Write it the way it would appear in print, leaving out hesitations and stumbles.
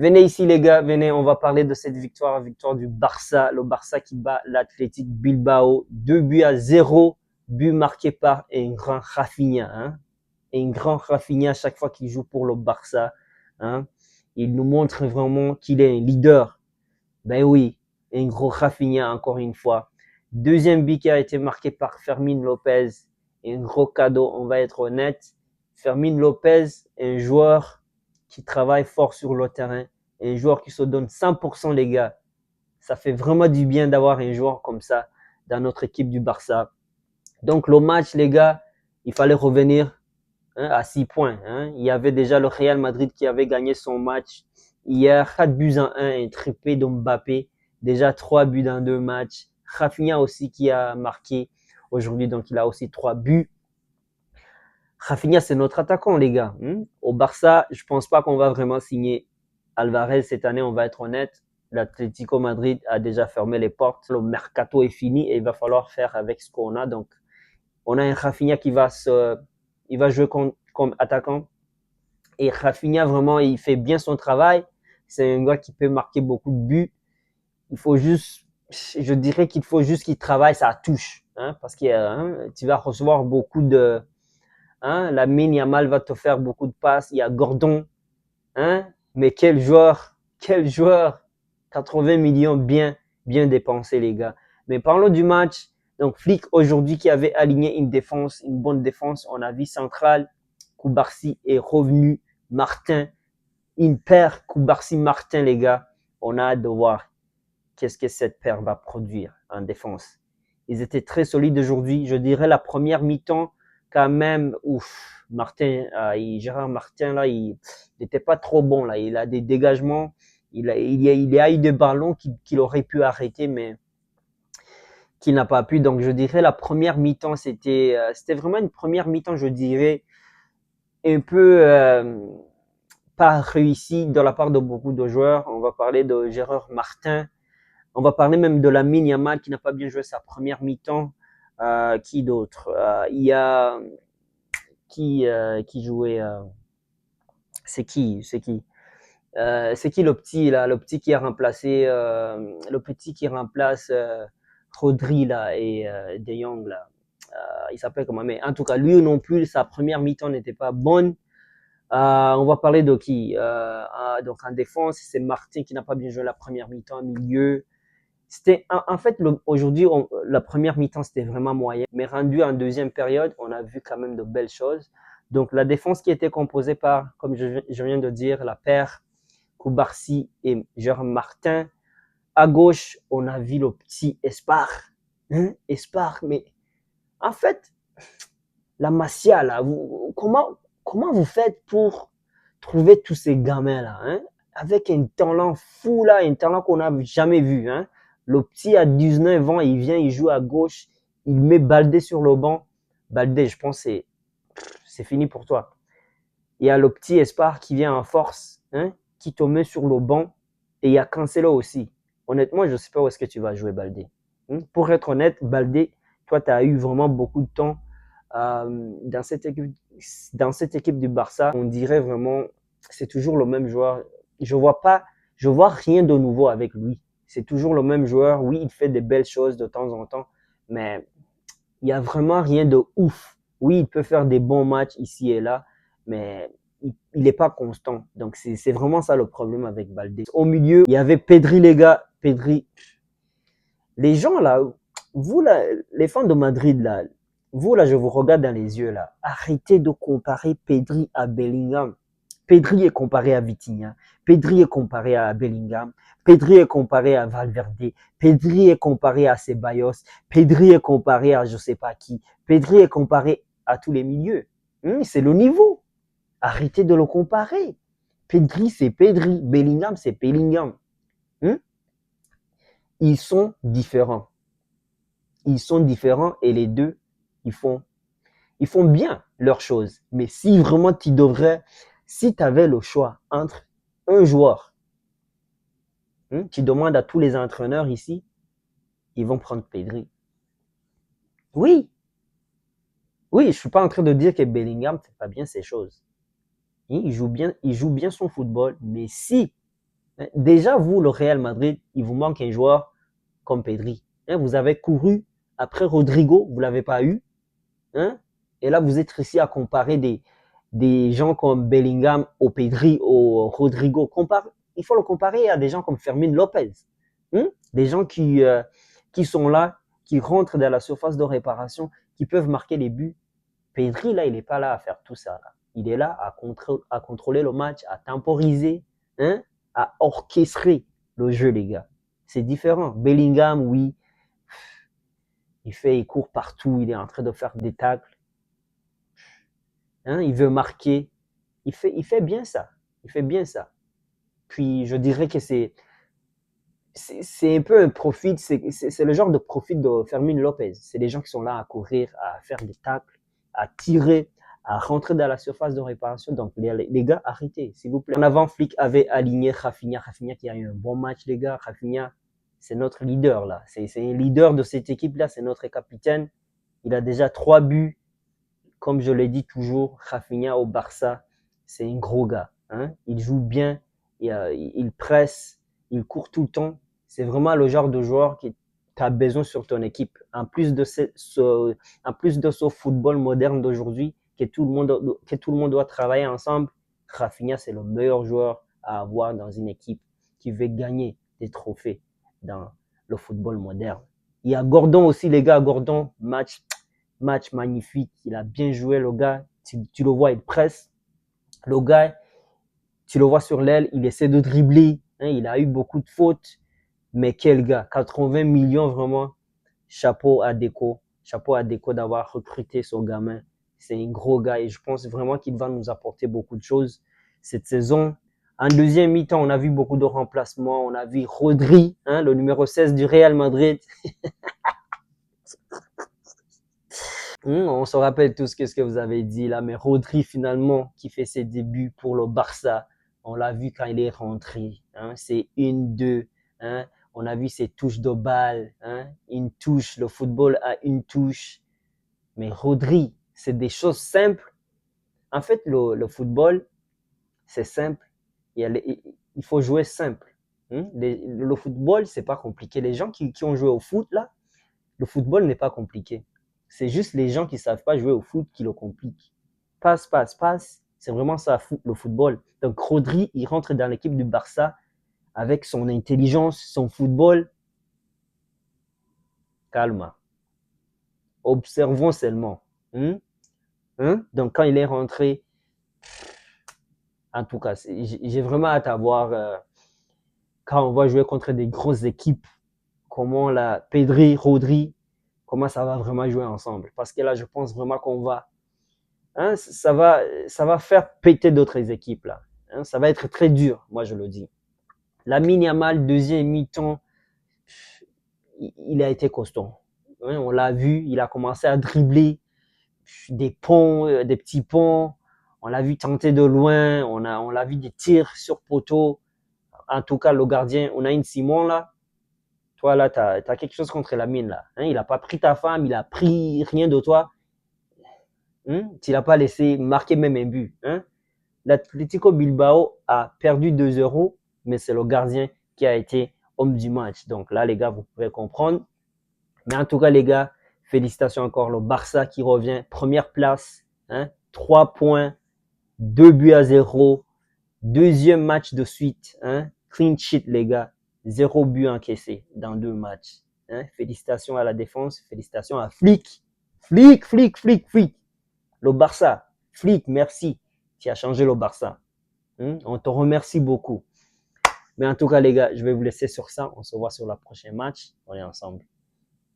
Venez ici les gars, venez, on va parler de cette victoire, victoire du Barça, le Barça qui bat l'Athletic Bilbao, 2 buts à 0, but marqué par un grand Rafinha, hein, un grand Rafinha chaque fois qu'il joue pour le Barça, hein. Il nous montre vraiment qu'il est un leader. Ben oui, un gros Rafinha encore une fois. Deuxième but qui a été marqué par Fermin Lopez, un gros cadeau, on va être honnête. Fermin Lopez, un joueur qui travaille fort sur le terrain, un joueur qui se donne 100% les gars. Ça fait vraiment du bien d'avoir un joueur comme ça dans notre équipe du Barça. Donc le match les gars, il fallait revenir, hein, à 6 points. Hein. Il y avait déjà le Real Madrid qui avait gagné son match hier, 4 buts à 1, un triplé de Mbappé, déjà 3 buts dans 2 matchs. Rafinha aussi qui a marqué aujourd'hui, donc il a aussi 3 buts. Rafinha, c'est notre attaquant, les gars. Au Barça, je pense pas qu'on va vraiment signer Alvarez cette année, on va être honnête. L'Atlético Madrid a déjà fermé les portes. Le mercato est fini et il va falloir faire avec ce qu'on a. Donc, on a un Rafinha qui il va jouer comme attaquant. Et Rafinha, vraiment, il fait bien son travail. C'est un gars qui peut marquer beaucoup de buts. Il faut juste, je dirais qu'il faut juste qu'il travaille sa touche. Hein, parce que tu vas recevoir beaucoup de, hein, Lamine Yamal va te faire beaucoup de passes. Il y a Gordon. Hein, mais quel joueur. 80 millions bien dépensés, les gars. Mais parlons du match. Donc, Flick, aujourd'hui, qui avait aligné une défense, une bonne défense, on a vu central. Koubarsi est revenu. Martin, une paire Koubarsi-Martin, les gars. On a hâte de voir qu'est-ce que cette paire va produire en défense. Ils étaient très solides aujourd'hui. Je dirais la première mi-temps, quand même, ouf, Martin, Gérard Martin, là, il n'était pas trop bon, là. Il a des dégagements, il a eu des ballons qu'il aurait pu arrêter, mais qu'il n'a pas pu. Donc, je dirais la première mi-temps, c'était vraiment une première mi-temps, je dirais, un peu pas réussie de la part de beaucoup de joueurs. On va parler de Gérard Martin. On va parler même de Lamine Yamal qui n'a pas bien joué sa première mi-temps. Qui d'autre Il y a qui jouait. C'est qui C'est qui le petit là, le petit qui a remplacé le petit qui remplace Rodri là et De Jong là. Il s'appelle comment? Mais en tout cas, lui non plus, sa première mi-temps n'était pas bonne. On va parler de qui donc en défense, c'est Martin qui n'a pas bien joué la première mi-temps, milieu. C'était en fait aujourd'hui la première mi-temps c'était vraiment moyen, mais rendu en deuxième période, on a vu quand même de belles choses. Donc la défense qui était composée par, comme je viens de dire, la paire Koubarsi et Jérôme Martin. À gauche, on a vu le petit Espar. Hein? Espar, mais en fait, la Masia, là, comment vous faites pour trouver tous ces gamins-là, hein? Avec un talent fou, là, un talent qu'on n'a jamais vu, hein? Le petit a 19 ans, il vient, il joue à gauche, il met Baldé sur le banc. Baldé, je pense que c'est fini pour toi. Il y a le petit Espar qui vient en force, hein, qui te met sur le banc. Et il y a Cancelo aussi. Honnêtement, je ne sais pas où est-ce que tu vas jouer Baldé. Pour être honnête, Baldé, toi, tu as eu vraiment beaucoup de temps dans cette équipe du Barça. On dirait vraiment, c'est toujours le même joueur. Je vois rien de nouveau avec lui. C'est toujours le même joueur. Oui, il fait des belles choses de temps en temps, mais il y a vraiment rien de ouf. Oui, il peut faire des bons matchs ici et là, mais il est pas constant. Donc, c'est vraiment ça le problème avec Baldé. Au milieu, il y avait Pedri, les gars. Pedri. Les gens, là, vous, là, les fans de Madrid, là, vous, là, je vous regarde dans les yeux, là. Arrêtez de comparer Pedri à Bellingham. Pedri est comparé à Vitinha. Pedri est comparé à Bellingham. Pedri est comparé à Valverde. Pedri est comparé à Ceballos. Pedri est comparé à je sais pas qui. Pedri est comparé à tous les milieux. C'est le niveau. Arrêtez de le comparer. Pedri, c'est Pedri. Bellingham, c'est Bellingham. Ils sont différents. Ils sont différents et les deux, ils font bien leurs choses. Mais si vraiment si tu avais le choix entre un joueur, tu demandes à tous les entraîneurs ici, ils vont prendre Pedri. Oui, oui, je suis pas en train de dire que Bellingham fait pas bien ses choses. Il joue bien son football, mais si Déjà, vous, le Real Madrid, il vous manque un joueur comme Pedri. Vous avez couru après Rodrigo, vous l'avez pas eu. Hein? Et là, vous êtes ici à comparer des gens comme Bellingham au Pedri, au Rodrigo. Il faut le comparer à des gens comme Fermin Lopez. Hein? Des gens qui sont là, qui rentrent dans la surface de réparation, qui peuvent marquer les buts. Pedri, là, il n'est pas là à faire tout ça. Là. Il est là à contrôler le match, à temporiser, hein? À orchestrer le jeu, les gars. C'est différent. Bellingham, oui, il court partout, il est en train de faire des tacles. Hein, il veut marquer. Il fait bien ça. Il fait bien ça. Puis je dirais que c'est un peu un profit, c'est le genre de profit de Fermin Lopez. C'est des gens qui sont là à courir, à faire des tacles, à tirer, à rentrer dans la surface de réparation. Donc les gars, arrêtez, s'il vous plaît. En avant, Flick avait aligné Rafinha. Rafinha qui a eu un bon match, les gars. Rafinha, c'est notre leader là. C'est un leader de cette équipe là. C'est notre capitaine. Il a déjà 3 buts. Comme je l'ai dit toujours, Rafinha au Barça, c'est un gros gars. Hein? Il joue bien, il presse, il court tout le temps. C'est vraiment le genre de joueur que tu as besoin sur ton équipe. En plus de ce football moderne d'aujourd'hui, que tout le monde doit travailler ensemble, Rafinha, c'est le meilleur joueur à avoir dans une équipe qui veut gagner des trophées dans le football moderne. Il y a Gordon aussi, les gars. Gordon, match magnifique. Il a bien joué, le gars. Tu le vois, il presse. Le gars, tu le vois sur l'aile, il essaie de dribbler. Hein, il a eu beaucoup de fautes. Mais quel gars, 80 millions vraiment. Chapeau à Deco. Chapeau à Deco d'avoir recruté ce gamin. C'est un gros gars et je pense vraiment qu'il va nous apporter beaucoup de choses cette saison. En deuxième mi-temps, on a vu beaucoup de remplacements. On a vu Rodri, hein, le numéro 16 du Real Madrid. On se rappelle tous ce que vous avez dit là, mais Rodri finalement qui fait ses débuts pour le Barça, on l'a vu quand il est rentré, hein, c'est 1-2, hein, on a vu ses touches de balle, hein, une touche, le football a une touche, mais Rodri, c'est des choses simples. En fait, le football, c'est simple, il faut jouer simple. Hein. Le football, c'est pas compliqué. Les gens qui ont joué au foot là, le football n'est pas compliqué. C'est juste les gens qui savent pas jouer au foot qui le compliquent. Passe, passe, passe. C'est vraiment ça, le football. Donc, Rodri, il rentre dans l'équipe du Barça avec son intelligence, son football. Calme. Observons seulement. Donc, quand il est rentré, en tout cas, j'ai vraiment hâte à voir quand on va jouer contre des grosses équipes, comment la Pedri, Rodri, comment ça va vraiment jouer ensemble. Parce que là, je pense vraiment qu'on va hein, ça va faire péter d'autres équipes là. Hein, ça va être très dur, moi je le dis. Lamine Yamal, deuxième mi-temps, il a été costaud. Hein, on l'a vu, il a commencé à dribbler des ponts, des petits ponts. On l'a vu tenter de loin, on l'a vu des tirs sur poteau. En tout cas, le gardien, on a une Simon là. Toi là, t'as quelque chose contre Lamine là. Hein, il a pas pris ta femme, il a pris rien de toi. Tu l'as pas laissé marquer même un but. Hein? L'Atlético Bilbao a perdu 2-0, mais c'est le gardien qui a été homme du match. Donc là, les gars, vous pouvez comprendre. Mais en tout cas, les gars, félicitations encore. Le Barça qui revient première place. Hein, 3 points, 2-0. Deuxième match de suite. Hein, clean sheet, les gars. 0 but encaissé dans 2 matchs. Hein, félicitations à la défense. Félicitations à Flick. Flick. Le Barça. Flick, merci. Tu as changé le Barça. On te remercie beaucoup. Mais en tout cas, les gars, je vais vous laisser sur ça. On se voit sur le prochain match. On est ensemble.